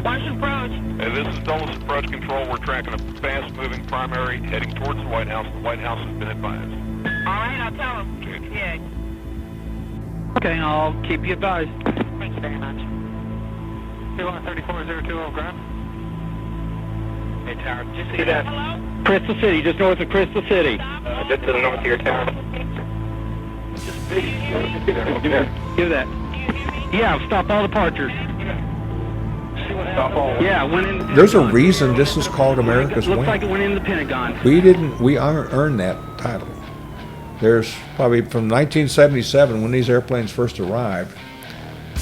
Watch approach. Hey, this is Dulles Approach Control. We're tracking a fast-moving primary heading towards the White House. The White House has been advised. All right, I'll tell him. Change. Yeah. Okay, I'll keep you advised. Thank you very much. 3134020 ground. Hey, Tower, did you see that? Hello? Crystal City, just north of Crystal City. Just to the north of your tower. Give that. Yeah, stop all departures. Stop all. Yeah, went in. There's a reason this is called America's Looks Wing. like it went in the Pentagon. We aren't earned that title. There's probably from 1977 when these airplanes first arrived,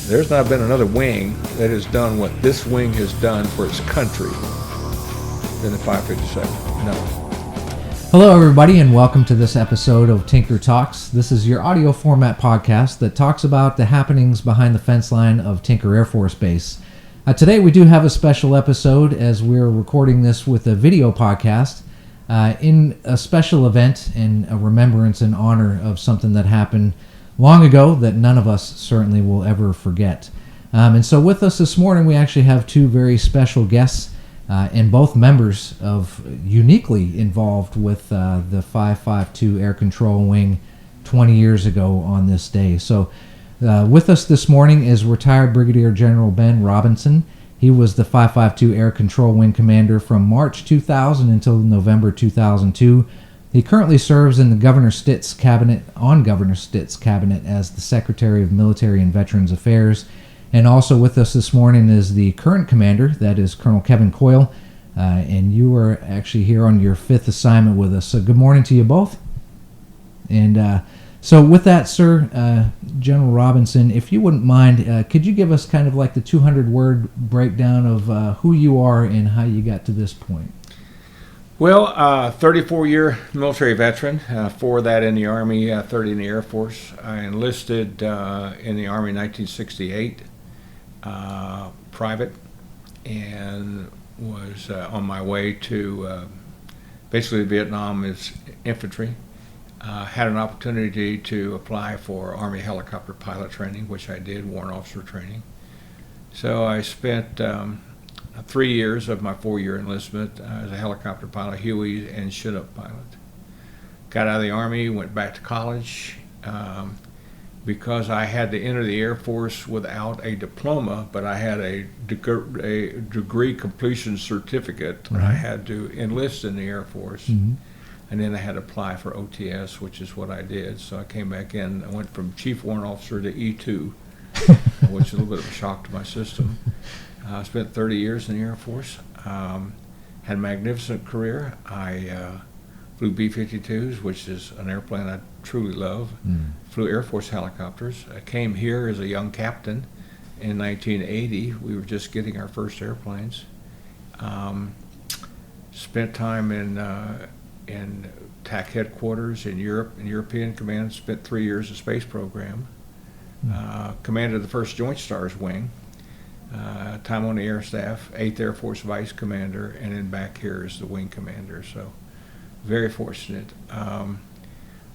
there's not been another wing that has done what this wing has done for its country than the 557. No. Hello, everybody, and welcome to this episode of Tinker Talks. This is your audio format podcast that talks about the happenings behind the fence line of Tinker Air Force Base. Today, we do have a special episode as we're recording this with a video podcast in a special event and a remembrance and honor of something that happened long ago that none of us certainly will ever forget. And so with us this morning, we actually have two very special guests and both members of uniquely involved with the 552 Air Control Wing 20 years ago on this day. So with us this morning is retired Brigadier General Ben Robinson. He was the 552 Air Control Wing Commander from March 2000 until November 2002. He currently serves in the Governor Stitt's cabinet as the Secretary of Military and Veterans Affairs. And also with us this morning is the current commander, that is Colonel Keven Coyle. And you are actually here on your fifth assignment with us. So good morning to you both. And so with that, sir, General Robinson, if you wouldn't mind, could you give us kind of like the 200-word breakdown of who you are and how you got to this point? Well, 34-year military veteran, 4 of that in the Army, 30 in the Air Force. I enlisted in the Army in 1968, private, and was on my way to basically Vietnam as infantry. Had an opportunity to apply for Army helicopter pilot training, which I did, warrant officer training. So I spent 3 years of my 4-year enlistment as a helicopter pilot, Huey and Chinook pilot. Got out of the Army, went back to college. Because I had to enter the Air Force without a diploma, but I had a degree completion certificate, Mm-hmm. I had to enlist in the Air Force. Mm-hmm. And then I had to apply for OTS, which is what I did. So I came back in. I went from Chief Warrant Officer to E2, which is a little bit of a shock to my system. I spent 30 years in the Air Force. Had a magnificent career. I flew B-52s, which is an airplane I truly love. Flew Air Force helicopters. I came here as a young captain in 1980. We were just getting our first airplanes. Spent time in TAC headquarters in Europe, in European Command. Spent 3 years in space program. Commanded the first Joint Stars wing. Time on the air staff, 8th Air Force Vice Commander, and then back here as the wing commander. So very fortunate.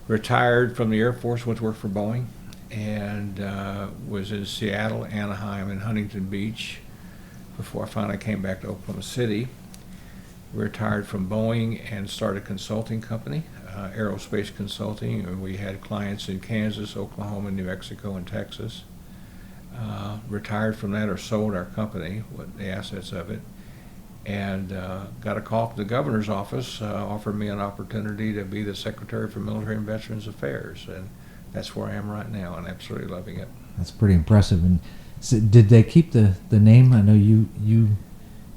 Retired from the Air Force, went to work for Boeing, and was in Seattle, Anaheim, and Huntington Beach before I finally came back to Oklahoma City. Retired from Boeing and started a consulting company, aerospace consulting, and we had clients in Kansas, Oklahoma, New Mexico, and Texas. Retired from that, or sold our company, the assets of it, and got a call from the governor's office, offered me an opportunity to be the Secretary for Military and Veterans Affairs, and that's where I am right now, and absolutely loving it. That's pretty impressive. And so did they keep the name? I know you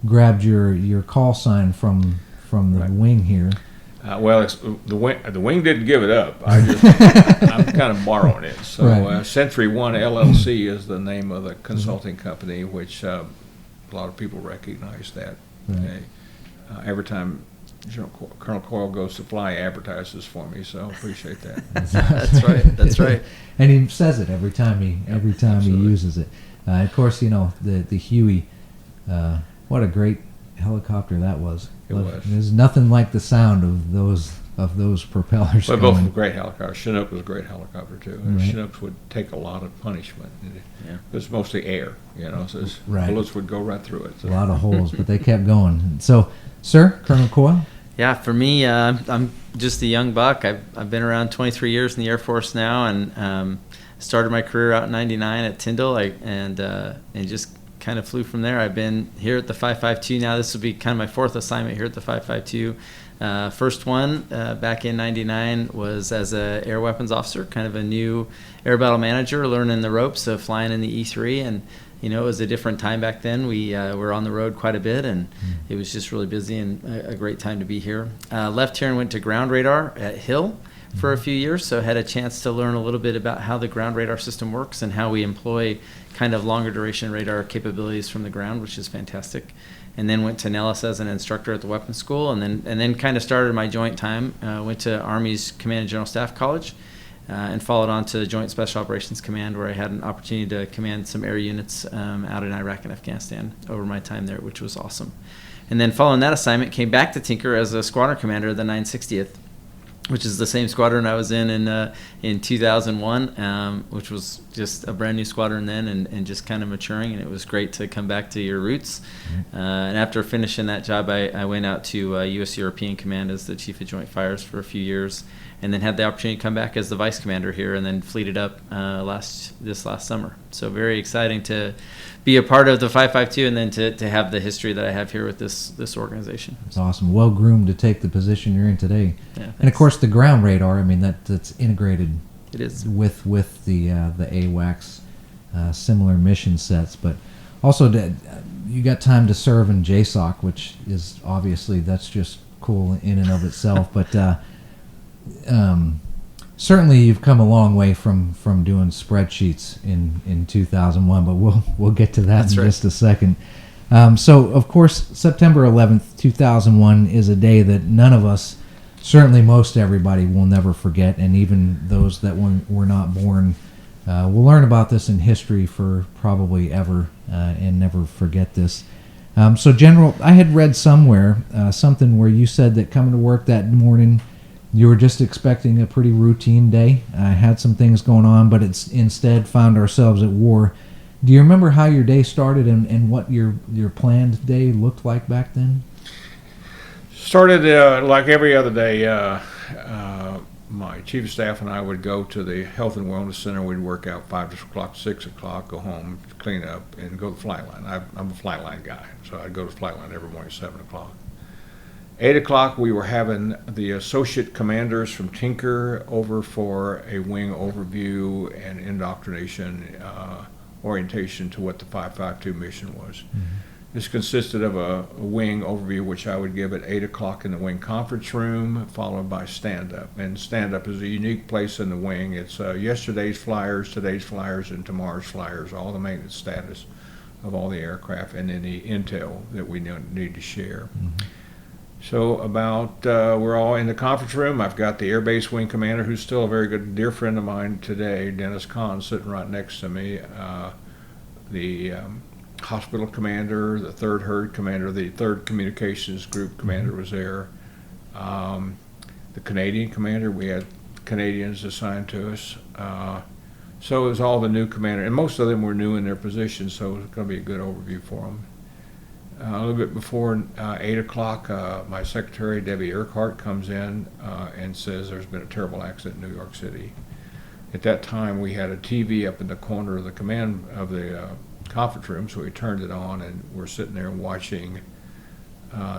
grabbed your call sign from the Right. wing here. Well, it's, the wing didn't give it up. I'm kind of borrowing it. So Right. Century One LLC is the name of the consulting company, which a lot of people recognize that. Right. Every time Colonel Coyle goes to fly, he advertises for me, so I appreciate that. That's right. And he says it every time he absolutely. uses it. Of course, you know the Huey. What a great helicopter that was. It was. There's nothing like the sound of those of those propellers Well, going. both great helicopters. Chinook was a great helicopter too. And Right. Chinooks would take a lot of punishment. Yeah. It was mostly air, so Right. bullets would go right through it. So. A lot of holes, but they kept going. So, sir, Colonel Coyle? Yeah, for me, I'm just a young buck. I've been around 23 years in the Air Force now, and started my career out in '99 at Tyndall, and just kind of flew from there. I've been here at the 552 now. This will be kind of my fourth assignment here at the 552. First one back in '99 was as a air weapons officer, kind of a new air battle manager, learning the ropes of flying in the E3, and it was a different time back then. We were on the road quite a bit, and it was just really busy and a great time to be here. Left here and went to ground radar at Hill for a few years, so had a chance to learn a little bit about how the ground radar system works and how we employ kind of longer duration radar capabilities from the ground, which is fantastic. And then went to Nellis as an instructor at the weapons school, and then kind of started my joint time. Went to Army's Command and General Staff College, and followed on to Joint Special Operations Command, where I had an opportunity to command some air units out in Iraq and Afghanistan over my time there, which was awesome. And then following that assignment, came back to Tinker as a squadron commander of the 960th, which is the same squadron I was in 2001, which was just a brand new squadron then, and just kind of maturing, and it was great to come back to your roots. And after finishing that job, I went out to U.S. European Command as the Chief of Joint Fires for a few years, and then had the opportunity to come back as the Vice Commander here, and then fleeted up this last summer. So very exciting to be a part of the 552, and then to have the history that I have here with this organization. It's awesome. Well groomed to take the position you're in today. Yeah, and of course, the ground radar. I mean, that's integrated. It is with the AWACS similar mission sets, but also you got time to serve in JSOC, which is obviously that's just cool in and of itself. But certainly you've come a long way from doing spreadsheets in 2001. But we'll get to that in just a second. So of course, September 11th, 2001 is a day that none of us, certainly most everybody, will never forget, and even those that were not born will learn about this in history for probably ever and never forget this. So General, I had read somewhere something where you said that coming to work that morning, you were just expecting a pretty routine day. Had some things going on, but it's instead found ourselves at war. Do you remember how your day started and what your planned day looked like back then? Started like every other day. My chief of staff and I would go to the Health and Wellness Center. We'd work out 5 o'clock, 6 o'clock, go home, clean up, and go to the flight line. I'm a flight line guy, so I'd go to the flight line every morning at 7 o'clock. 8 o'clock, we were having the associate commanders from Tinker over for a wing overview and indoctrination orientation to what the 552 mission was. Mm-hmm. This consisted of a wing overview, which I would give at 8 o'clock in the wing conference room, followed by stand-up. And stand-up is a unique place in the wing. It's yesterday's flyers, today's flyers, and tomorrow's flyers, all the maintenance status of all the aircraft, and any intel that we need to share. Mm-hmm. So we're all in the conference room. I've got the Air Base Wing Commander, who's still a very good, dear friend of mine today, Dennis Kahn, sitting right next to me. The hospital commander, the 3rd Herd commander, the 3rd Communications Group commander was there. The Canadian commander, we had Canadians assigned to us. So it was all the new commander, and most of them were new in their positions, so it's going to be a good overview for them. A little bit before 8 o'clock, my secretary, Debbie Urquhart, comes in and says there's been a terrible accident in New York City. At that time, we had a TV up in the corner of the command of the conference room, so we turned it on, and we're sitting there watching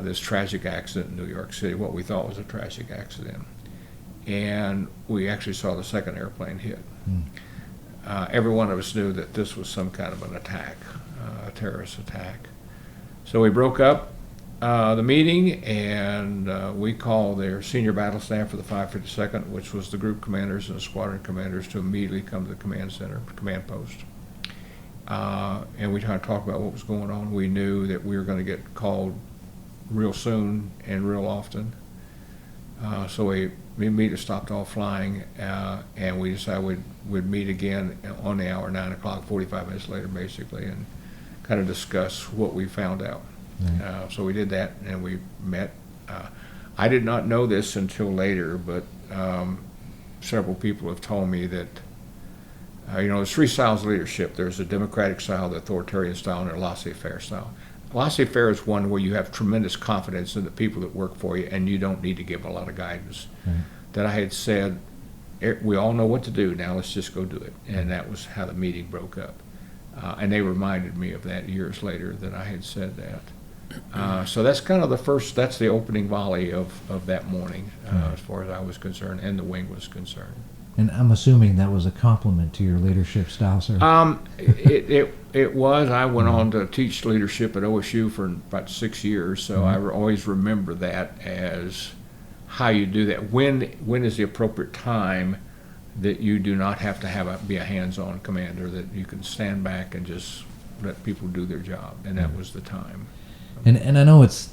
this tragic accident in New York City, what we thought was a tragic accident. And we actually saw the second airplane hit. Every one of us knew that this was some kind of an attack, a terrorist attack. So we broke up the meeting, and we called their senior battle staff for the 552nd, which was the group commanders and the squadron commanders, to immediately come to the command center, command post. And we tried to talk about what was going on. We knew that we were going to get called real soon and real often. So we immediately stopped all flying, and we decided we'd meet again on the hour, 9 o'clock, 45 minutes later, basically, and kind of discuss what we found out. So we did that, and we met. I did not know this until later, but several people have told me that, there's three styles of leadership. There's the democratic style, the authoritarian style, and the laissez-faire style. Laissez-faire is one where you have tremendous confidence in the people that work for you, and you don't need to give a lot of guidance. Right. That I had said, we all know what to do, now let's just go do it. And that was how the meeting broke up. And they reminded me of that years later, that I had said that. So that's kind of that's the opening volley of that morning, as far as I was concerned, and the wing was concerned. And I'm assuming that was a compliment to your leadership style, sir. It was. I went on to teach leadership at OSU for about 6 years, so I always remember that as how you do that. When is the appropriate time that you do not have to be a hands-on commander, that you can stand back and just let people do their job, and that was the time. And I know it's,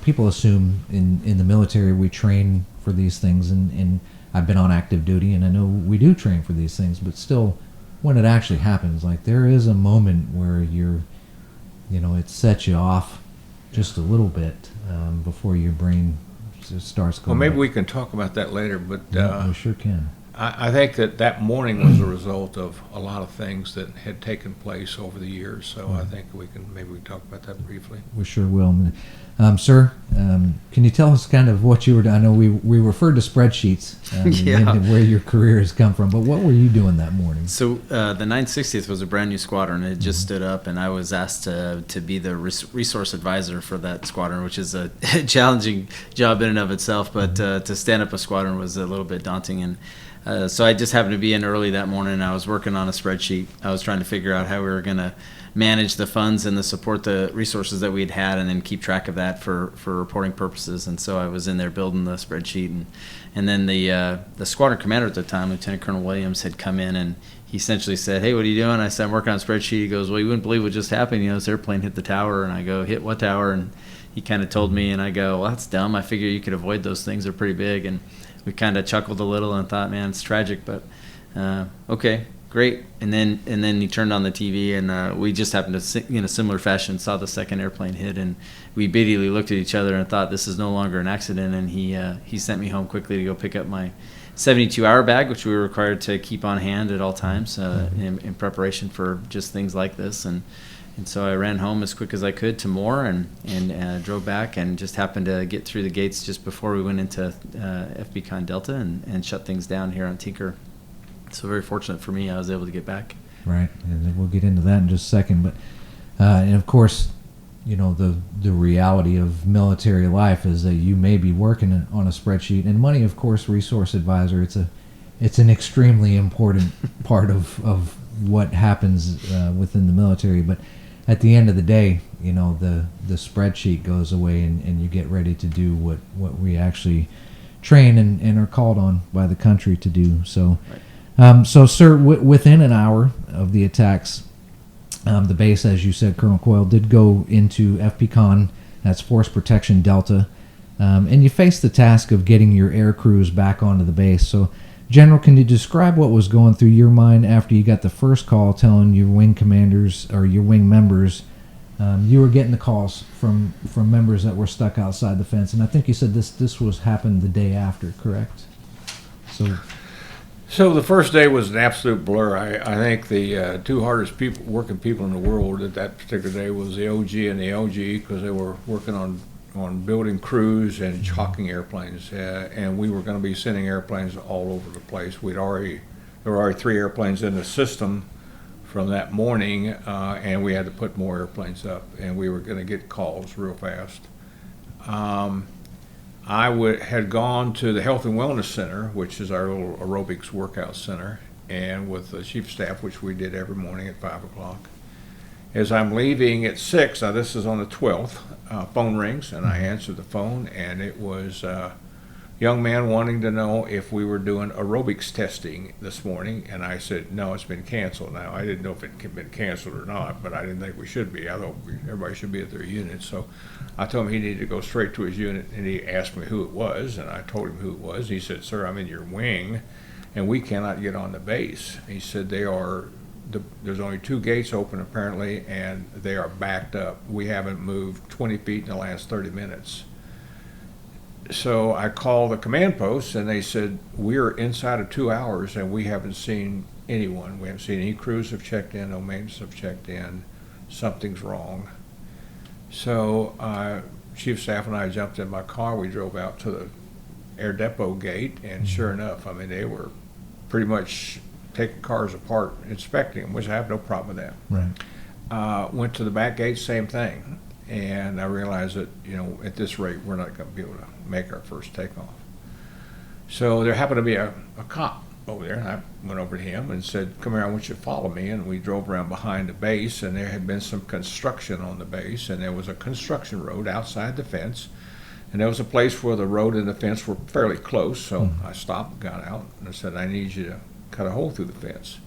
people assume in the military we train for these things, and I've been on active duty, and I know we do train for these things, but still, when it actually happens, like there is a moment where it sets you off just a little bit before your brain starts going. Well, maybe we can talk about that later, but we sure can. I think that morning was a result of a lot of things that had taken place over the years, so I think we can talk about that briefly. We sure will. Sir, can you tell us kind of what you were doing? I know we referred to spreadsheets and where your career has come from, but what were you doing that morning? So the 960th was a brand new squadron. It just stood up, and I was asked to be the resource advisor for that squadron, which is a challenging job in and of itself, but to stand up a squadron was a little bit daunting. And so I just happened to be in early that morning, and I was working on a spreadsheet. I was trying to figure out how we were going to manage the funds and support the resources that we'd had, and then keep track of that for reporting purposes. And so I was in there building the spreadsheet, and then the squadron commander at the time, Lieutenant Colonel Williams, had come in, and he essentially said, "Hey, what are you doing?" I said, "I'm working on a spreadsheet." He goes, "Well, you wouldn't believe what just happened. This airplane hit the tower." And I go, "Hit what tower?" And he kind of told me, and I go, "Well, that's dumb. I figure you could avoid those things. They're pretty big." And we kind of chuckled a little and thought, man, it's tragic, but okay, great. And then he turned on the TV, and we just happened to, in a similar fashion, saw the second airplane hit, and we immediately looked at each other and thought, this is no longer an accident. And he sent me home quickly to go pick up my 72-hour bag, which we were required to keep on hand at all times in preparation for just things like this. And so I ran home as quick as I could to Moore and drove back, and just happened to get through the gates just before we went into FBCon Delta and shut things down here on Tinker. So very fortunate for me, I was able to get back. Right, and we'll get into that in just a second. But and of course, the reality of military life is that you may be working on a spreadsheet, and money, of course, resource advisor. It's an extremely important part of what happens within the military, but at the end of the day, the spreadsheet goes away, and you get ready to do what we actually train and are called on by the country to do. So, so sir, within an hour of the attacks, the base, as you said, Colonel Coyle, did go into FPCon, that's Force Protection Delta, and you faced the task of getting your air crews back onto the base. So, General, can you describe what was going through your mind after you got the first call telling your wing commanders or your wing members you were getting the calls from members that were stuck outside the fence? And I think you said this was happened the day after, correct? So the first day was an absolute blur. I think the two hardest working people in the world at that particular day was the OG and the LG, because they were working on building crews and chalking airplanes, and we were going to be sending airplanes all over the place. There were already 3 airplanes in the system from that morning, and we had to put more airplanes up, and we were going to get calls real fast. I had gone to the Health and Wellness Center, which is our little aerobics workout center, and with the chief of staff, which we did every morning at 5 o'clock. As I'm leaving at 6, now this is on the 12th, phone rings, and I answered the phone, and it was a young man wanting to know if we were doing aerobics testing this morning, and I said, no, it's been canceled. Now, I didn't know if it had been canceled or not, but I didn't think we should be. I thought everybody should be at their unit, so I told him he needed to go straight to his unit, and he asked me who it was, and I told him who it was. He said, sir, I'm in your wing, and we cannot get on the base. He said, there's only 2 gates open apparently, and they are backed up. We haven't moved 20 feet in the last 30 minutes. So I called the command post, and they said, we're inside of 2 hours, and we haven't seen anyone. We haven't seen any crews have checked in, no maintenance have checked in. Something's wrong. So Chief of Staff and I jumped in my car. We drove out to the air depot gate, and sure enough, I mean, they were pretty much taking cars apart, inspecting them, which I have no problem with that. Right. Went to the back gate, same thing. And I realized that, at this rate, we're not going to be able to make our first takeoff. So there happened to be a cop over there, and I went over to him and said, come here, I want you to follow me. And we drove around behind the base, and there had been some construction on the base, and there was a construction road outside the fence. And there was a place where the road and the fence were fairly close, so I stopped, got out, and I said, I need you to cut a hole through the fence.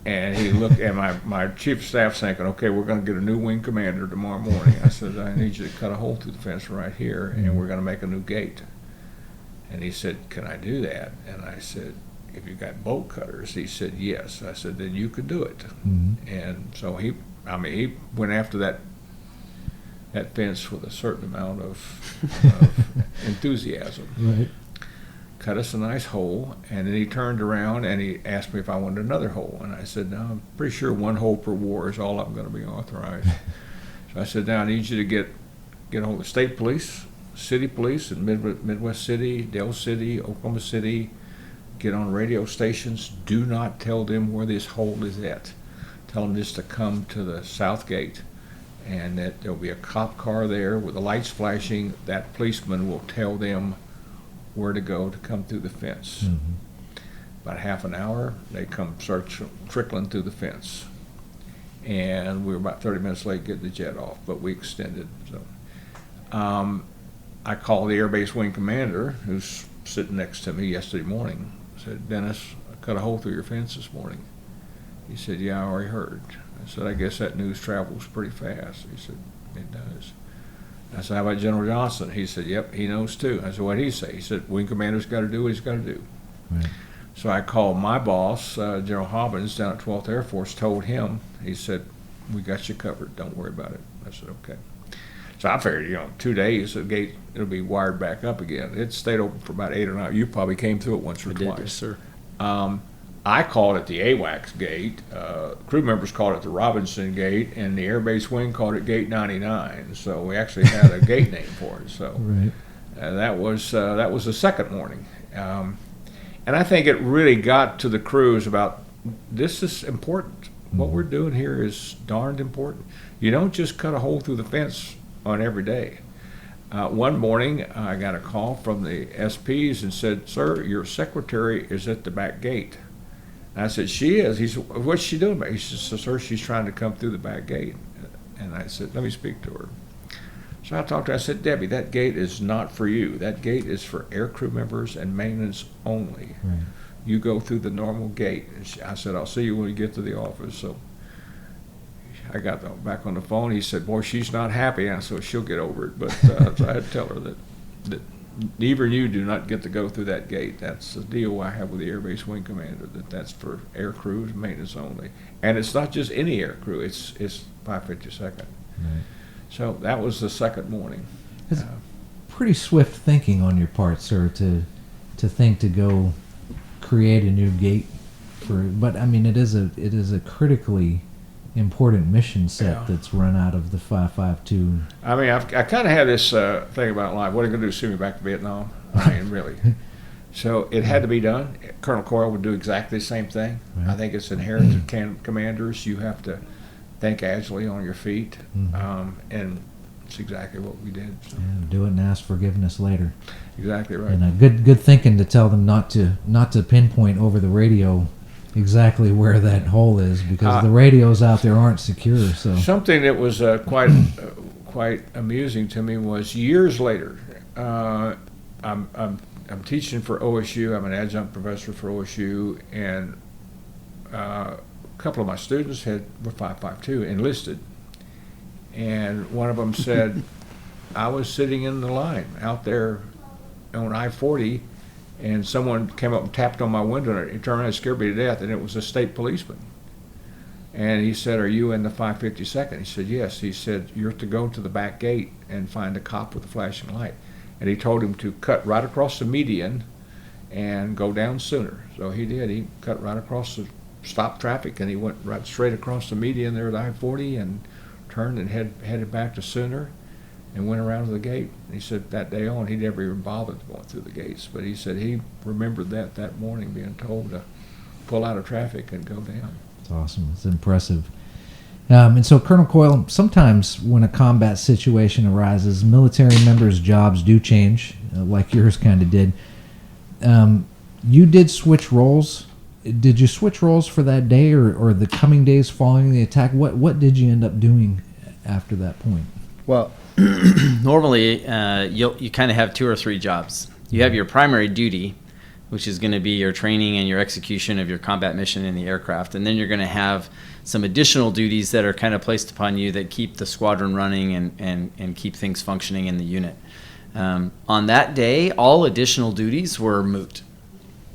And he looked, and my chief of staff's thinking, okay, we're going to get a new wing commander tomorrow morning. I said, I need you to cut a hole through the fence right here, and we're going to make a new gate. And he said, can I do that? And I said, if you've got bolt cutters? He said, yes. I said, then you could do it. And so he went after that fence with a certain amount of enthusiasm. Right. Cut us a nice hole, and then he turned around and he asked me if I wanted another hole. And I said, no, I'm pretty sure 1 hole per war is all I'm going to be authorized. So I said, now I need you to get a hold of state police, city police in Midwest City, Dale City, Oklahoma City. Get on radio stations. Do not tell them where this hole is at. Tell them just to come to the south gate, and that there'll be a cop car there with the lights flashing. That policeman will tell them where to go to come through the fence. About half an hour, they start trickling through the fence. And we were about 30 minutes late getting the jet off, but we extended. So I called the Air Base Wing Commander, who's sitting next to me yesterday morning. I said, Dennis, I cut a hole through your fence this morning. He said, yeah, I already heard. I said, I guess that news travels pretty fast. He said, it does. I said, how about General Johnson? He said, yep, he knows too. I said, what'd he say? He said, wing commander's got to do what he's got to do. Right. So I called my boss, General Hobbins, down at 12th Air Force, told him. He said, we got you covered. Don't worry about it. I said, okay. So I figured, 2 days, the gate, it'll be wired back up again. It stayed open for about 8 or 9. You probably came through it once or twice. Yes, sir. I called it the AWACS gate. Crew members called it the Robinson gate, and the Air Base Wing called it Gate 99. So we actually had a gate name for it. So Right. that was the second morning, and I think it really got to the crews about this is important. What we're doing here is darned important. You don't just cut a hole through the fence on every day. One morning, I got a call from the SPs and said, sir, your secretary is at the back gate. And I said, she is. He said, what's she doing? He said, sir, she's trying to come through the back gate. And I said, let me speak to her. So I talked to her. I said, Debbie, that gate is not for you. That gate is for air crew members and maintenance only. Right. You go through the normal gate. And I said, I'll see you when you get to the office. So I got back on the phone. He said, boy, she's not happy. And so she'll get over it. But so I had to tell her that even you do not get to go through that gate. That's the deal I have with the Air Base Wing Commander, that's for air crews, maintenance only. And it's not just any air crew. It's 552nd. Right. So that was the second morning. It's pretty swift thinking on your part, sir, to think to go create a new gate but I mean it is a critically important mission set that's run out of the 552. I mean, I kind of had this thing about life. What are you going to do, send me back to Vietnam? I mean, really. So it had to be done. Colonel Coyle would do exactly the same thing. Right. I think it's inherent to commanders. You have to think agilely on your feet, and it's exactly what we did. So. Yeah, do it and ask forgiveness later. Exactly right. And good thinking to tell them not to pinpoint over the radio exactly where that hole is, because the radios out there aren't secure. So something that was quite amusing to me was years later. I'm teaching for OSU. I'm an adjunct professor for OSU, and a couple of my students were 552 enlisted, and one of them said, I was sitting in the line out there on I-40, and someone came up and tapped on my window, and he turned around and scared me to death, and it was a state policeman. And he said, are you in the 552nd? He said, yes. He said, you're to go to the back gate and find a cop with a flashing light. and he told him to cut right across the median and go down sooner. So he did. He cut right across the stop traffic, and he went right straight across the median there at I-40 and turned and headed back to Sooner and went around to the gate. And he said that day on he never even bothered going through the gates, but he said he remembered that morning being told to pull out of traffic and go down. It's awesome. It's impressive. And so, Colonel Coyle, sometimes when a combat situation arises, military members' jobs do change, like yours kind of did. You did switch roles. Did you switch roles for that day or the coming days following the attack? What did you end up doing after that point? Well, normally you kind of have 2 or 3 jobs. You have your primary duty, which is going to be your training and your execution of your combat mission in the aircraft. And then you're going to have some additional duties that are kind of placed upon you that keep the squadron running and keep things functioning in the unit. On that day, all additional duties were moot.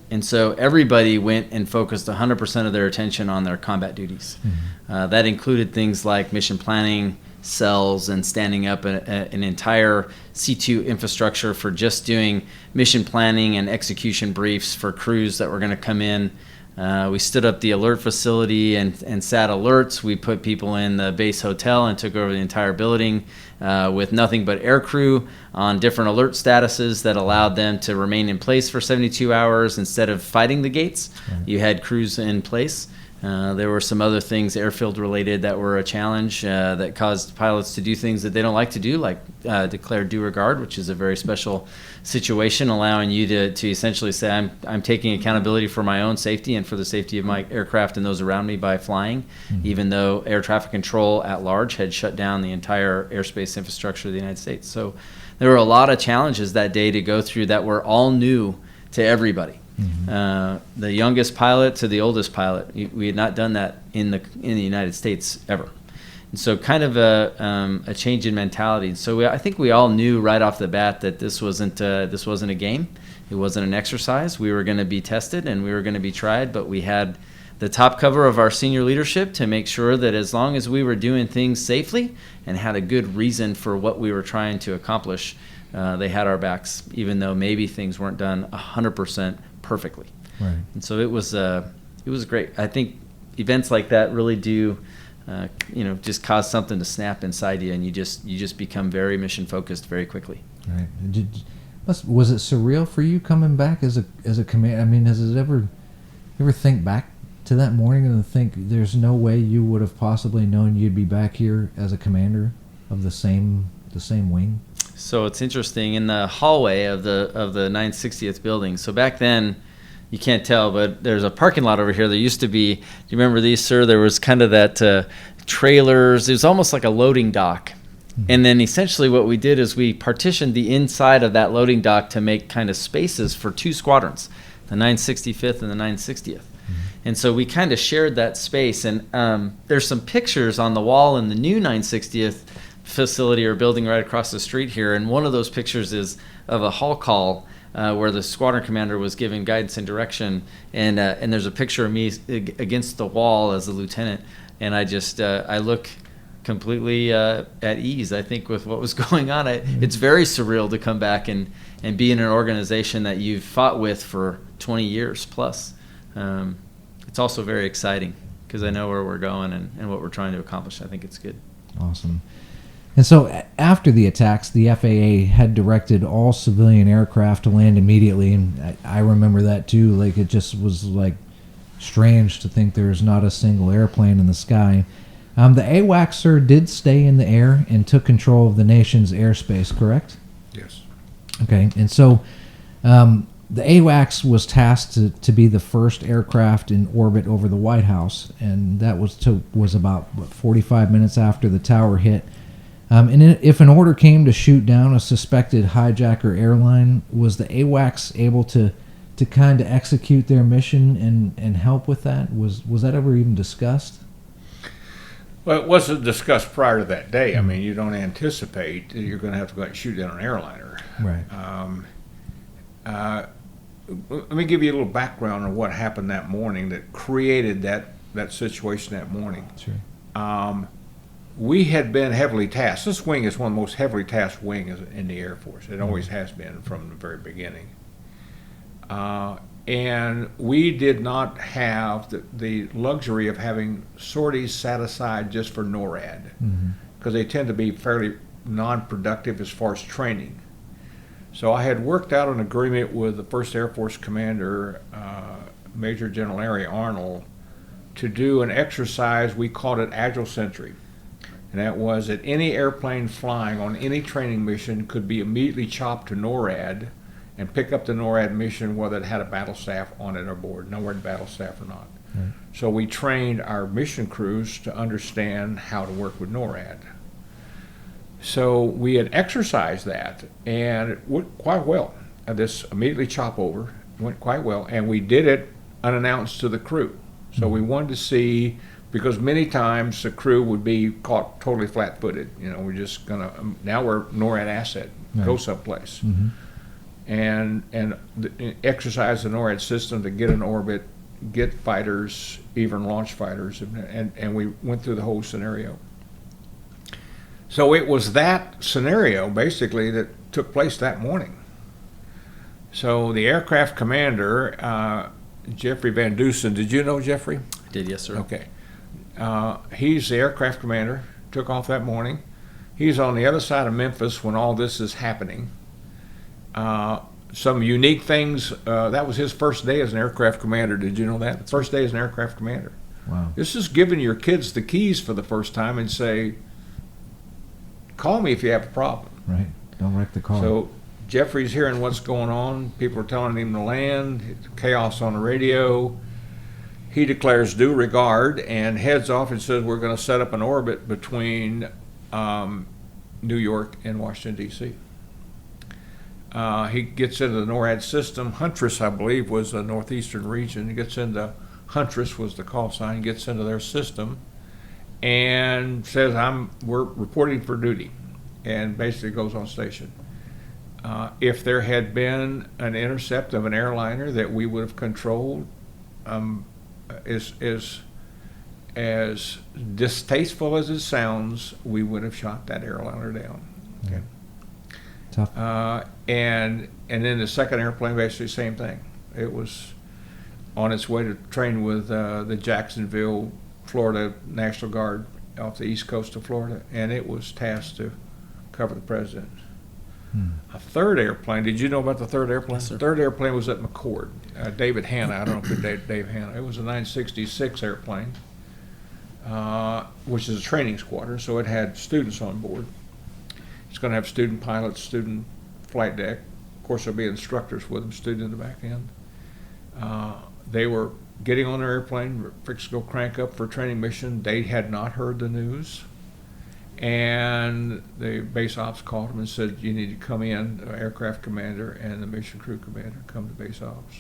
And so everybody went and focused 100% of their attention on their combat duties. Mm-hmm. That included things like mission planning, cells, and standing up an entire C2 infrastructure for just doing mission planning and execution briefs for crews that were going to come in. We stood up the alert facility and sat alerts. We put people in the base hotel and took over the entire building with nothing but air crew on different alert statuses that allowed them to remain in place for 72 hours instead of fighting the gates. Right. You had crews in place. There were some other things airfield related that were a challenge that caused pilots to do things that they don't like to do, like declare due regard, which is a very special situation, allowing you to essentially say, I'm taking accountability for my own safety and for the safety of my aircraft and those around me by flying, even though air traffic control at large had shut down the entire airspace infrastructure of the United States. So there were a lot of challenges that day to go through that were all new to everybody. The youngest pilot to the oldest pilot. We had not done that in the United States ever, and so kind of a change in mentality. So I think we all knew right off the bat that this wasn't a game. It wasn't an exercise. We were going to be tested and we were going to be tried, but we had the top cover of our senior leadership to make sure that as long as we were doing things safely and had a good reason for what we were trying to accomplish, they had our backs, even though maybe things weren't done 100% perfectly. Right. And so it was great. I think events like that really do just cause something to snap inside you, and you just become very mission focused very quickly. Right. Was it surreal for you coming back as a command? I mean, has it ever think back to that morning and think there's no way you would have possibly known you'd be back here as a commander of the same wing? So it's interesting, in the hallway of the 960th building. So back then, you can't tell, but there's a parking lot over here. There used to be, do you remember these, sir? There was kind of that trailers. It was almost like a loading dock. Mm-hmm. And then essentially what we did is we partitioned the inside of that loading dock to make kind of spaces for 2 squadrons, the 965th and the 960th. Mm-hmm. And so we kind of shared that space. And there's some pictures on the wall in the new 960th facility or building right across the street here, and one of those pictures is of a hall call where the squadron commander was giving guidance and direction, and there's a picture of me against the wall as a lieutenant, and I look completely at ease, I think, with what was going on. It's very surreal to come back and be in an organization that you've fought with for 20 years plus. It's also very exciting because I know where we're going and what we're trying to accomplish. I think it's good. Awesome. And so after the attacks, the FAA had directed all civilian aircraft to land immediately, and I remember that too. Like, it just was like strange to think there's not a single airplane in the sky. The AWACS, sir, did stay in the air and took control of the nation's airspace, correct? Yes. Okay, and so the AWACS was tasked to be the first aircraft in orbit over the White House, and that was about 45 minutes after the tower hit. And if an order came to shoot down a suspected hijacker airline, was the AWACS able to kind of execute their mission and help with that? Was that ever even discussed? Well, it wasn't discussed prior to that day. I mean, you don't anticipate that you're going to have to go out and shoot down an airliner. Right. Let me give you a little background on what happened that morning that created that situation that morning. Sure. we had been heavily tasked. This wing is one of the most heavily tasked wings in the Air Force. It always has been from the very beginning. And we did not have the luxury of having sorties set aside just for NORAD, because they tend to be fairly non-productive as far as training. So I had worked out an agreement with the 1st Air Force Commander, Major General Larry Arnold, to do an exercise. We called it Agile Sentry. And that was that any airplane flying on any training mission could be immediately chopped to NORAD and pick up the NORAD mission, whether it had a battle staff on it or board, NORAD battle staff or not. Right. So we trained our mission crews to understand how to work with NORAD. So we had exercised that, and it went quite well. This immediately chop over went quite well, and we did it unannounced to the crew. So we wanted to see, because many times the crew would be caught totally flat-footed. You know, we're just gonna, now we're NORAD asset, go someplace. And exercise the NORAD system to get in orbit, get fighters, even launch fighters, and we went through the whole scenario. So it was that scenario, basically, that took place that morning. So the aircraft commander, Jeffrey Van Dusen, did you know Jeffrey? I did, yes, sir. Okay. He's the aircraft commander, took off that morning. He's on the other side of Memphis when all this is happening. Some unique things, that was his first day as an aircraft commander. Did you know that? First day as an aircraft commander. Wow. This is giving your kids the keys for the first time and say, call me if you have a problem. Right. Don't wreck the car. So Jeffrey's hearing what's going on. People are telling him to land. Chaos on the radio. He declares due regard and heads off and says, we're going to set up an orbit between New York and Washington, D.C. He gets into the NORAD system. Huntress, I believe, was the northeastern region. He gets into Huntress was the call sign. Gets into their system and says, we're reporting for duty, and basically goes on station. If there had been an intercept of an airliner that we would have controlled, as distasteful as it sounds, we would have shot that airliner down. Okay. Tough. And then the second airplane, basically same thing. It was on its way to train with the Jacksonville, Florida National Guard off the east coast of Florida, and it was tasked to cover the president. A third airplane, did you know about the third airplane? Yes, sir. The third airplane was at McCord. David Hanna, I don't know if it's Dave Hanna. It was a 966 airplane, which is a training squadron, so it had students on board. It's going to have student pilots, student flight deck. Of course, there'll be instructors with them, student in the back end. They were getting on their airplane, fixed to go crank up for a training mission. They had not heard the news. And the base ops called them and said, you need to come in, the aircraft commander and the mission crew commander, come to base ops.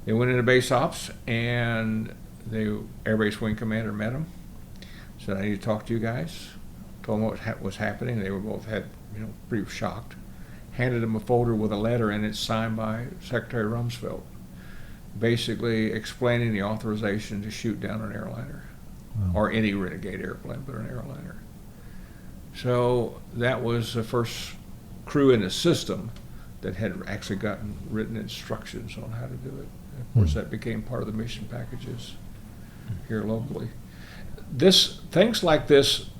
They went into base ops, and the Air Base Wing commander met them. Said, I need to talk to you guys. Told them what was happening. They were both pretty shocked. Handed them a folder with a letter in it signed by Secretary Rumsfeld, basically explaining the authorization to shoot down an airliner. Wow. Or any renegade airplane, but an airliner. So that was the first crew in the system that had actually gotten written instructions on how to do it. And of course, that became part of the mission packages here locally. Things like this,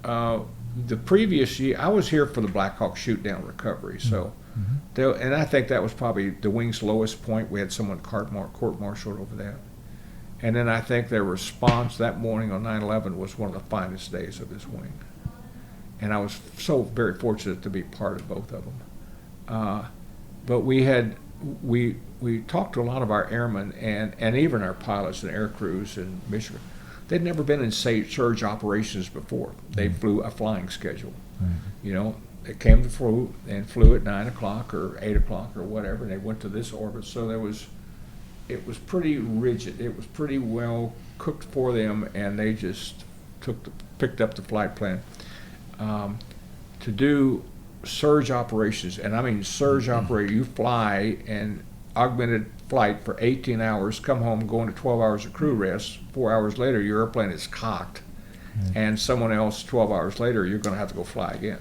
the previous year, I was here for the Black Hawk shoot down recovery, so, and I think that was probably the wing's lowest point. We had someone court-martialed over that. And then I think their response that morning on 9/11 was one of the finest days of this wing. And I was so very fortunate to be part of both of them. But we talked to a lot of our airmen and even our pilots and air crews in Michigan. They'd never been in surge operations before. They flew a flying schedule. You know, they came to flew at 9 o'clock or 8 o'clock or whatever, and they went to this orbit. So it was pretty rigid. It was pretty well cooked for them, and they just picked up the flight plan. To do surge operations, and I mean surge operation, you fly and augmented flight for 18 hours, come home, go into 12 hours of crew rest. 4 hours later, your airplane is cocked, and someone else 12 hours later, you're going to have to go fly again,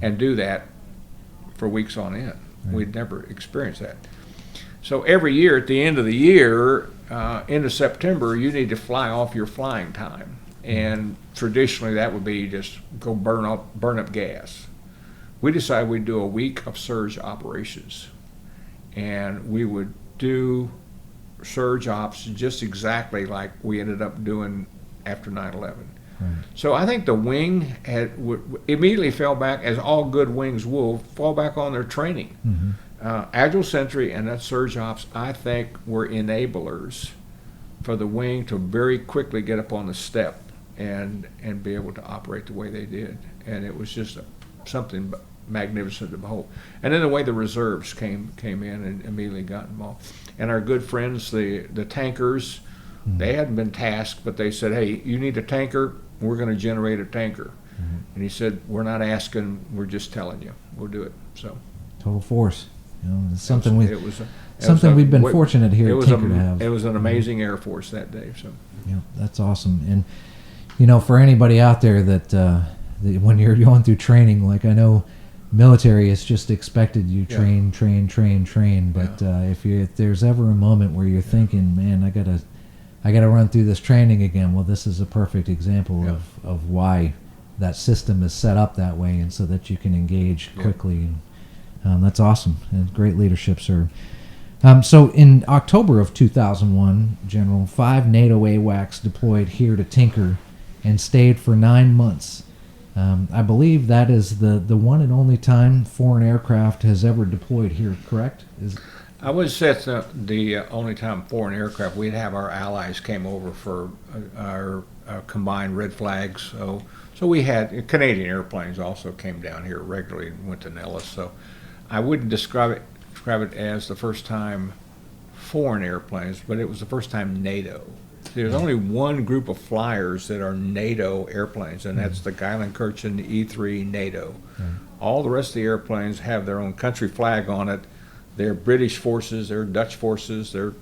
and do that for weeks on end. We'd never experienced that. So every year, at the end of the year, end of September, you need to fly off your flying time. And traditionally, that would be just go burn up gas. We decided we'd do a week of surge operations. And we would do surge ops just exactly like we ended up doing after 9/11. So I think the wing immediately fell back, as all good wings will, fall back on their training. Agile Sentry and that surge ops, I think, were enablers for the wing to very quickly get up on the step and be able to operate the way they did. And it was just something magnificent to behold. And then the way the reserves came in and immediately got involved. And our good friends, the tankers, they hadn't been tasked, but they said, hey, you need a tanker, we're going to generate a tanker. And he said, we're not asking, we're just telling you. We'll do it. So total force. It's something we've been fortunate here at Tinker to have. It was an amazing Air Force that day. So yeah, that's awesome. And for anybody out there that when you're going through training, like I know military is just expected you train. But if there's ever a moment where you're thinking, man, I gotta run through this training again, well, this is a perfect example of why that system is set up that way, and so that you can engage quickly. That's awesome. And great leadership, sir. So in October of 2001, General, 5 NATO AWACS deployed here to Tinker and stayed for 9 months. I believe that is the one and only time foreign aircraft has ever deployed here, correct? I would say it's the only time foreign aircraft. We'd have our allies came over for our combined red flags. So we had Canadian airplanes also came down here regularly and went to Nellis. So I wouldn't describe it as the first time foreign airplanes, but it was the first time NATO. There's only one group of flyers that are NATO airplanes, and that's the Geilenkirchen E-3 NATO. All the rest of the airplanes have their own country flag on it. They're British forces, they're Dutch forces, they're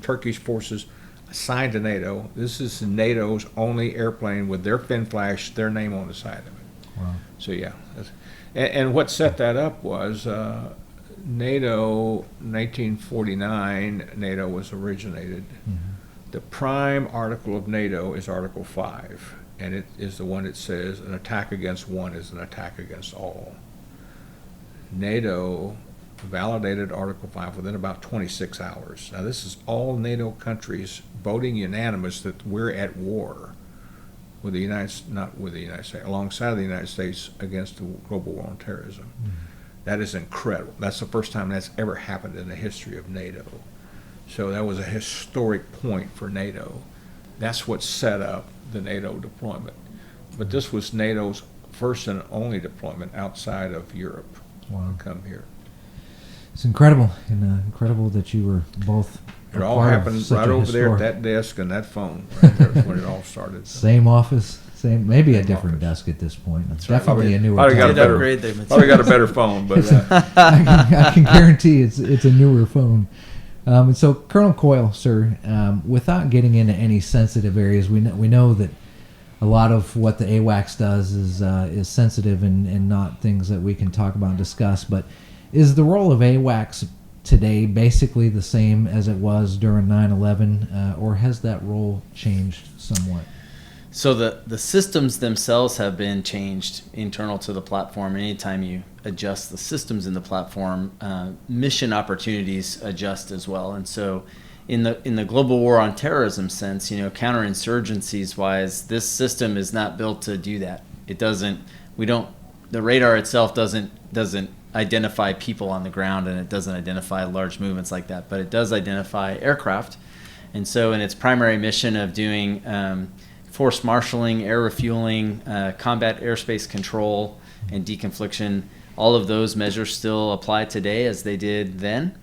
Turkish forces assigned to NATO. This is NATO's only airplane with their fin flash, their name on the side of it. Wow. So yeah, and what set that up was NATO, 1949, NATO was originated. The prime article of NATO is Article 5, and it is the one that says an attack against one is an attack against all. NATO validated Article 5 within about 26 hours. Now this is all NATO countries voting unanimous that we're at war with the not with the United States, alongside the United States against the global war on terrorism. That is incredible. That's the first time that's ever happened in the history of NATO. So that was a historic point for NATO. That's what set up the NATO deployment. But this was NATO's first and only deployment outside of Europe. Wow. To come here. It's incredible, and incredible that you were both. It all happened right over there at that desk and that phone. Right there is when it all started. So. Same office, maybe a different desk at this point. It's definitely a newer. Probably got a better phone, but I can guarantee it's a newer phone. And so, Colonel Coyle, sir, without getting into any sensitive areas, we know that a lot of what the AWACS does is sensitive and not things that we can talk about and discuss. But is the role of AWACS today basically the same as it was during 9/11, or has that role changed somewhat? So the systems themselves have been changed internal to the platform. Anytime you adjust the systems in the platform, mission opportunities adjust as well. And so in the global war on terrorism sense, counterinsurgencies wise, this system is not built to do that. It doesn't. The radar itself doesn't identify people on the ground, and it doesn't identify large movements like that. But it does identify aircraft. And so in its primary mission of doing force marshaling, air refueling, combat airspace control, and deconfliction, all of those measures still apply today as they did then.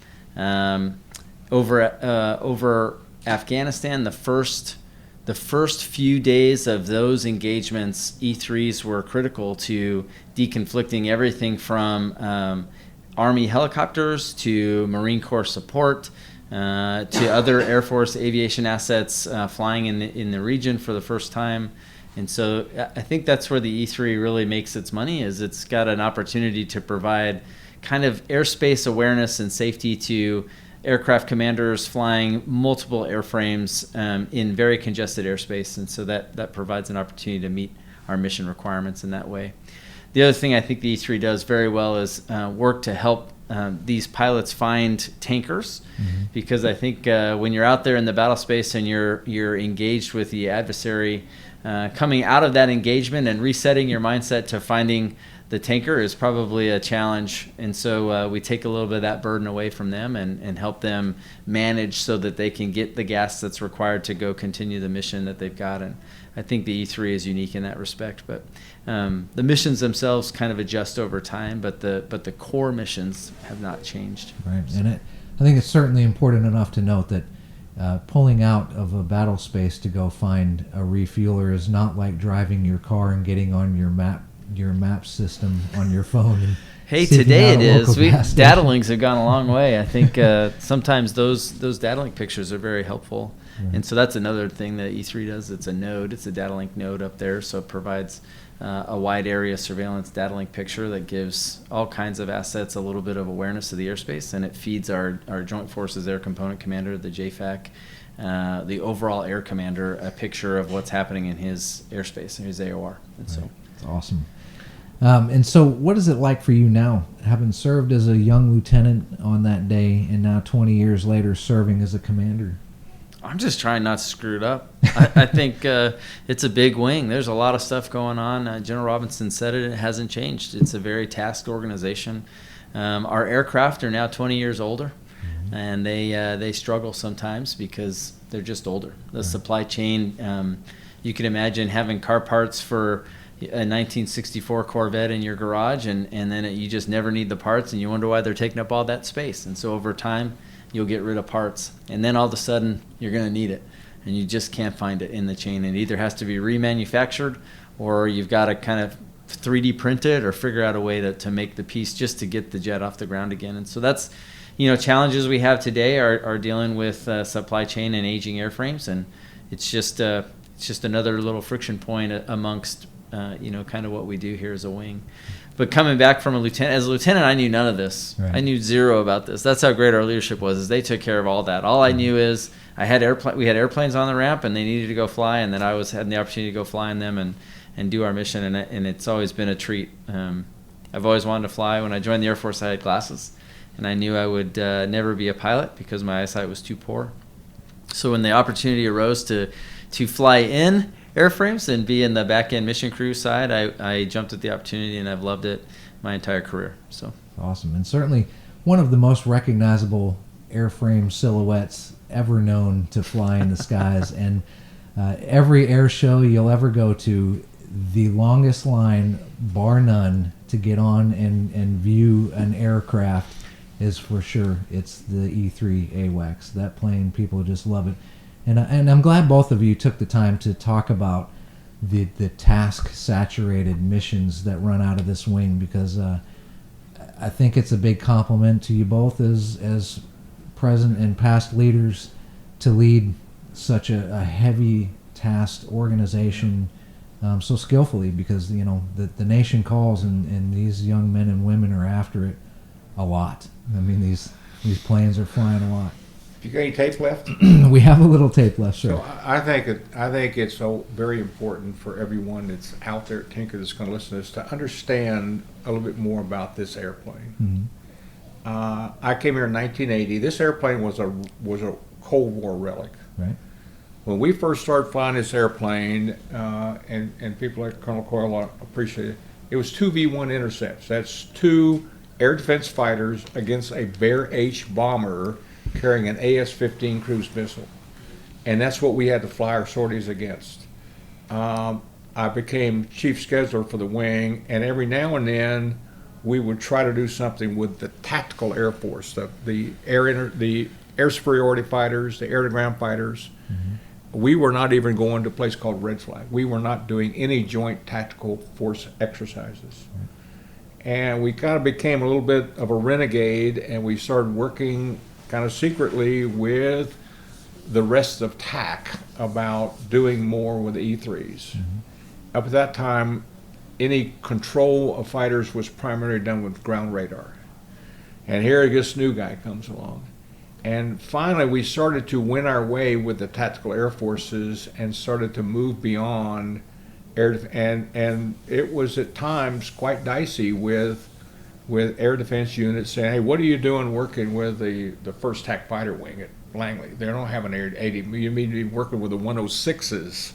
Over Afghanistan, the first few days of those engagements, E3s were critical to deconflicting everything from Army helicopters to Marine Corps support, to other Air Force aviation assets flying in the region for the first time, And so I think that's where the E3 really makes its money, is it's got an opportunity to provide kind of airspace awareness and safety to aircraft commanders flying multiple airframes in very congested airspace. And so that provides an opportunity to meet our mission requirements in that way. The other thing I think the E3 does very well is work to help these pilots find tankers, because I think when you're out there in the battle space and you're engaged with the adversary, coming out of that engagement and resetting your mindset to finding the tanker is probably a challenge. And so we take a little bit of that burden away from them and help them manage so that they can get the gas that's required to go continue the mission that they've got. And I think the E3 is unique in that respect. But the missions themselves kind of adjust over time, but the core missions have not changed. Right, and I think it's certainly important enough to note that pulling out of a battle space to go find a refueler is not like driving your car and getting on your map system on your phone. And hey, today it is. Data links have gone a long way. I think sometimes those data link pictures are very helpful. Right. And so that's another thing that E3 does. It's a node. It's a data link node up there, so it provides a wide area surveillance data link picture that gives all kinds of assets a little bit of awareness of the airspace, and it feeds our Joint Forces Air Component Commander, the JFAC, the overall air commander, a picture of what's happening in his airspace, in his AOR. And right. so it's awesome. And so what is it like for you now, having served as a young lieutenant on that day and now 20 years later serving as a commander? I'm just trying not to screw it up. I think it's a big wing. There's a lot of stuff going on. General Robinson said it hasn't changed. It's a very tasked organization. Our aircraft are now 20 years older, and they struggle sometimes because they're just older. The supply chain, you can imagine having car parts for a 1964 Corvette in your garage, and then you just never need the parts, and you wonder why they're taking up all that space. And so over time, you'll get rid of parts, and then all of a sudden you're going to need it, and you just can't find it in the chain. It either has to be remanufactured, or you've got to kind of 3D print it or figure out a way to make the piece just to get the jet off the ground again. And so that's, challenges we have today are dealing with supply chain and aging airframes, and it's just another little friction point amongst kind of what we do here as a wing. But coming back from as a lieutenant, I knew none of this. Right. I knew zero about this. That's how great our leadership was, is they took care of all that. All I knew is we had airplanes on the ramp, and they needed to go fly, and then I had the opportunity to go fly in them and do our mission, and it's always been a treat. I've always wanted to fly. When I joined the Air Force, I had glasses, and I knew I would never be a pilot because my eyesight was too poor. So when the opportunity arose to fly in airframes and be in the back-end mission crew side, I jumped at the opportunity, and I've loved it my entire career. So awesome. And certainly one of the most recognizable airframe silhouettes ever known to fly in the skies. And every air show you'll ever go to, the longest line, bar none, to get on and view an aircraft is for sure it's the E3 AWACS. That plane, people just love it. And I'm glad both of you took the time to talk about the task-saturated missions that run out of this wing, because I think it's a big compliment to you both as present and past leaders to lead such a heavy tasked organization so skillfully, because the nation calls, and these young men and women are after it a lot. I mean, these planes are flying a lot. You got any tape left? We have a little tape left, sir. So I think it's so very important for everyone that's out there at Tinker that's going to listen to this to understand a little bit more about this airplane. Mm-hmm. I came here in 1980. This airplane was a Cold War relic. Right. When we first started flying this airplane, and people like Colonel Coyle appreciate it, it was 2 V-1 intercepts. That's 2 air defense fighters against a Bear H bomber carrying an AS-15 cruise missile. And that's what we had to fly our sorties against. I became chief scheduler for the wing, and every now and then we would try to do something with the tactical Air Force, the air superiority fighters, the air-to-ground fighters. Mm-hmm. We were not even going to a place called Red Flag. We were not doing any joint tactical force exercises. Right. And we kind of became a little bit of a renegade, and we started working kind of secretly with the rest of TAC about doing more with the E3s. Mm-hmm. up at that time, any control of fighters was primarily done with ground radar. And here this new guy comes along. And finally, we started to win our way with the tactical air forces and started to move beyond and it was at times quite dicey with air defense units saying, hey, what are you doing working with the 1st TAC Fighter Wing at Langley? They don't have an Air 80. You mean to be working with the 106s?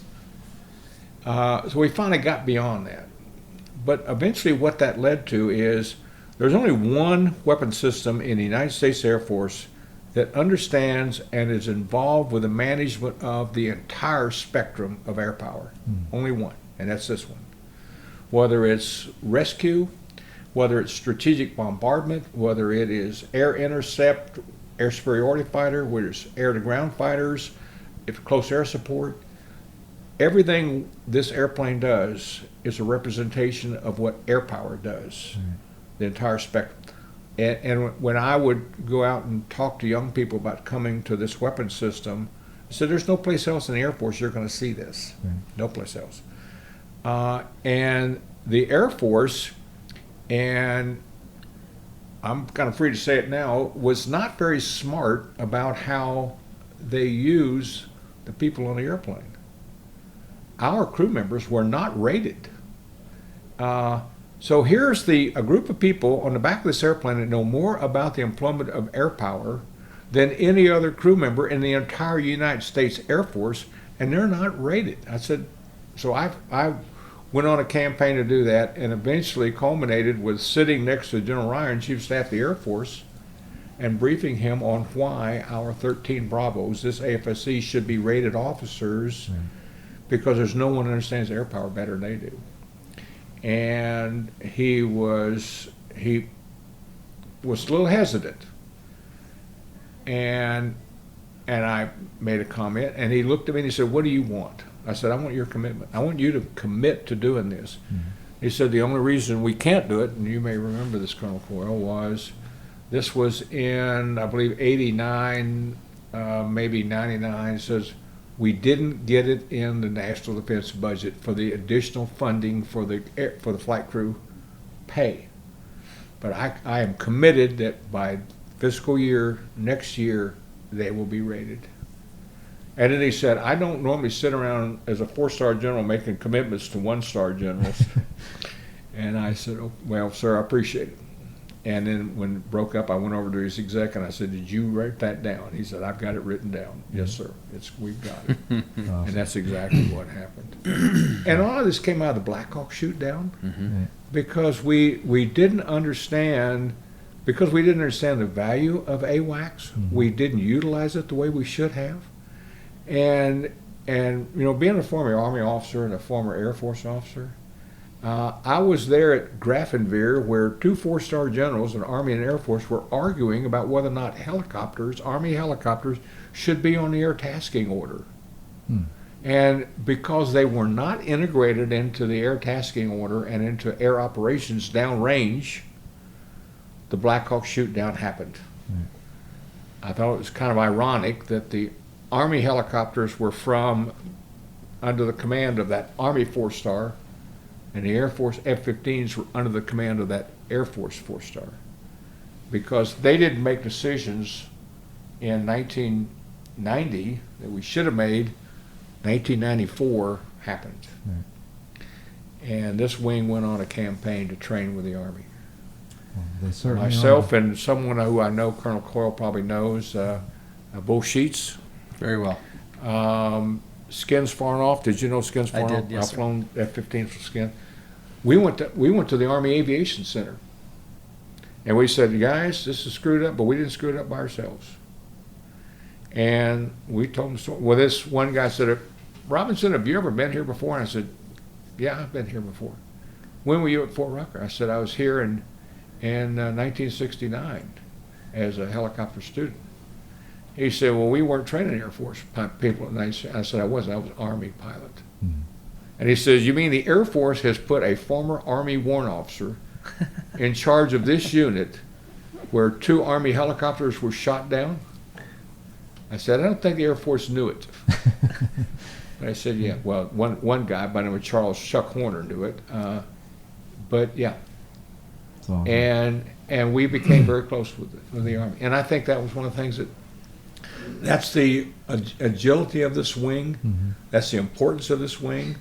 So we finally got beyond that. But eventually what that led to is there's only one weapon system in the United States Air Force that understands and is involved with the management of the entire spectrum of air power. Only one, and that's this one. Whether it's rescue, whether it's strategic bombardment, whether it is air intercept, air superiority fighter, whether it's air-to-ground fighters, if close air support, everything this airplane does is a representation of what air power does, the entire spectrum. And when I would go out and talk to young people about coming to this weapon system, I said, there's no place else in the Air Force you're going to see this. No place else. And the Air Force, and I'm kind of free to say it now, was not very smart about how they use the people on the airplane. Our crew members were not rated. So here's a group of people on the back of this airplane that know more about the employment of air power than any other crew member in the entire United States Air Force, and they're not rated. I said, so I went on a campaign to do that, and eventually culminated with sitting next to General Ryan, Chief of Staff of the Air Force, and briefing him on why our 13 Bravos, this AFSC, should be rated officers, because there's no one who understands air power better than they do. And he was a little hesitant, and I made a comment, and he looked at me and he said, what do you want? I said, I want your commitment. I want you to commit to doing this. He said, the only reason we can't do it, and you may remember this, Colonel Coyle, was this was in, I believe, 89, maybe 99, says, we didn't get it in the National Defense budget for the additional funding for the flight crew pay. But I am committed that by fiscal year next year, they will be rated. And then he said, I don't normally sit around as a 4-star general making commitments to 1-star generals. And I said, oh, well, sir, I appreciate it. And then when it broke up, I went over to his exec and I said, did you write that down? He said, I've got it written down. Yes, sir. We've got it. And that's exactly what happened. And a lot of this came out of the Black Hawk shoot down because we didn't understand, the value of AWACS. We didn't utilize it the way we should have. And you know, being a former Army officer and a former Air Force officer, I was there at Grafenwehr where 2 4-star generals in Army and Air Force were arguing about whether or not helicopters, Army helicopters, should be on the air tasking order. And because they were not integrated into the air tasking order and into air operations downrange, the Black Hawk shoot down happened. I thought it was kind of ironic that the Army helicopters were from under the command of that Army 4-star, and the Air Force F-15s were under the command of that Air Force 4-star, because they didn't make decisions in 1990 that we should have made. 1994 happened. And this wing went on a campaign to train with the Army. Well, myself and someone who I know, Colonel Coyle probably knows, Bo Sheets. Very well. Skins Farnoff. Did you know Skins Farnoff? I did, yes, I've flown F-15s for Skin. We went to the Army Aviation Center, and we said, guys, this is screwed up, but we didn't screw it up by ourselves. And we told them the story. Well, this one guy said, Robinson, have you ever been here before? And I said, yeah, I've been here before. When were you at Fort Rucker? I said, I was here in 1969 as a helicopter student. He said, well, we weren't training Air Force people. And I said, I wasn't. I was an Army pilot. And he says, you mean the Air Force has put a former Army warrant officer in charge of this unit where 2 Army helicopters were shot down? I said, I don't think the Air Force knew it. But I said, yeah, well, one guy by the name of Charles Chuck Horner knew it. But yeah, That's awesome. and we became very close with the Army. And I think that was one of the things that's the agility of this wing. Mm-hmm. That's the importance of this wing.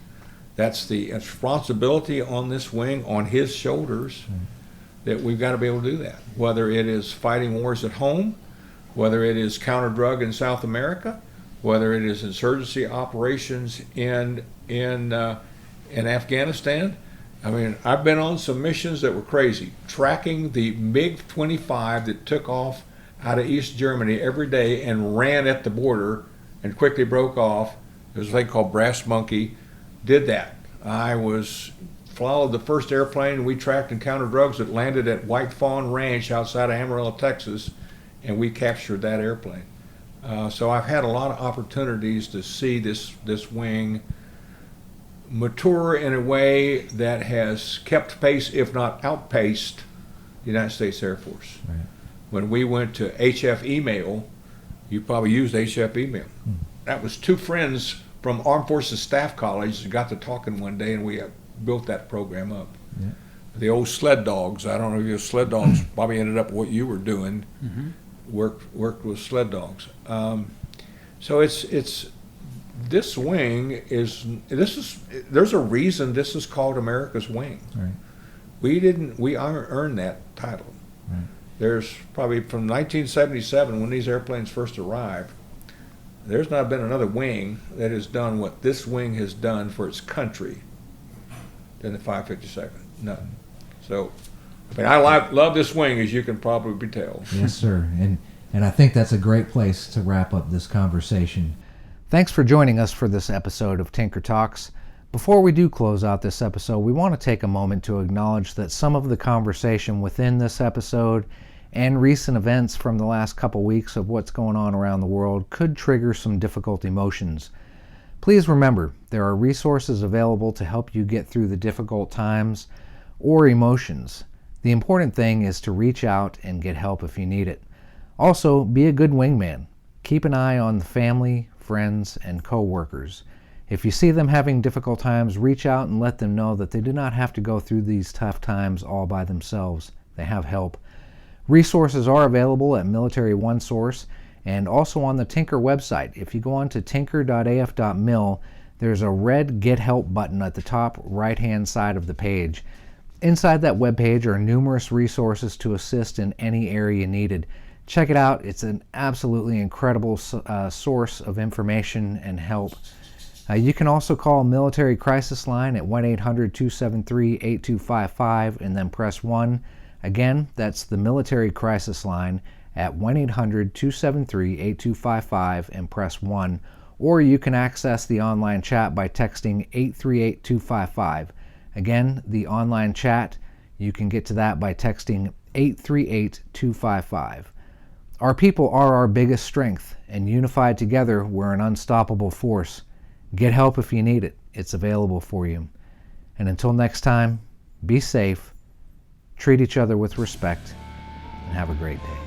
That's the responsibility on this wing, on his shoulders, that we've got to be able to do that. Whether it is fighting wars at home, whether it is counter-drug in South America, whether it is insurgency operations in Afghanistan. I mean, I've been on some missions that were crazy, tracking the MiG-25 that took off out of East Germany every day and ran at the border and quickly broke off. There's a thing called Brass Monkey. Did that. I followed the first airplane we tracked in counter drugs that landed at White Fawn Ranch outside of Amarillo, Texas, and we captured that airplane. So I've had a lot of opportunities to see this wing mature in a way that has kept pace, if not outpaced, the United States Air Force. Right. When we went to HF email, you probably used HF email. That was two friends from Armed Forces Staff College that got to talking one day, and we built that program up. Yeah. The old sled dogs, I don't know if your sled dogs probably ended up what you were doing, worked with sled dogs. So it's this wing there's a reason this is called America's Wing. Right. We earned that title. Right. There's probably from 1977 when these airplanes first arrived, there's not been another wing that has done what this wing has done for its country than the 552nd. None. So, I mean, I love this wing, as you can probably tell. Yes, sir. And I think that's a great place to wrap up this conversation. Thanks for joining us for this episode of Tinker Talks. Before we do close out this episode, we want to take a moment to acknowledge that some of the conversation within this episode and recent events from the last couple weeks of what's going on around the world could trigger some difficult emotions. Please remember, there are resources available to help you get through the difficult times or emotions. The important thing is to reach out and get help if you need it. Also, be a good wingman. Keep an eye on the family, friends, and co-workers. If you see them having difficult times, reach out and let them know that they do not have to go through these tough times all by themselves. They have help. Resources are available at Military One Source and also on the Tinker website. If you go on to tinker.af.mil, there's a red Get Help button at the top right-hand side of the page. Inside that webpage are numerous resources to assist in any area needed. Check it out. It's an absolutely incredible source of information and help. You can also call Military Crisis Line at 1-800-273-8255 and then press 1. Again, that's the Military Crisis Line at 1-800-273-8255 and press 1. Or you can access the online chat by texting 838-255. Again, the online chat, you can get to that by texting 838-255. Our people are our biggest strength, and unified together, we're an unstoppable force. Get help if you need it. It's available for you. And until next time, be safe, treat each other with respect, and have a great day.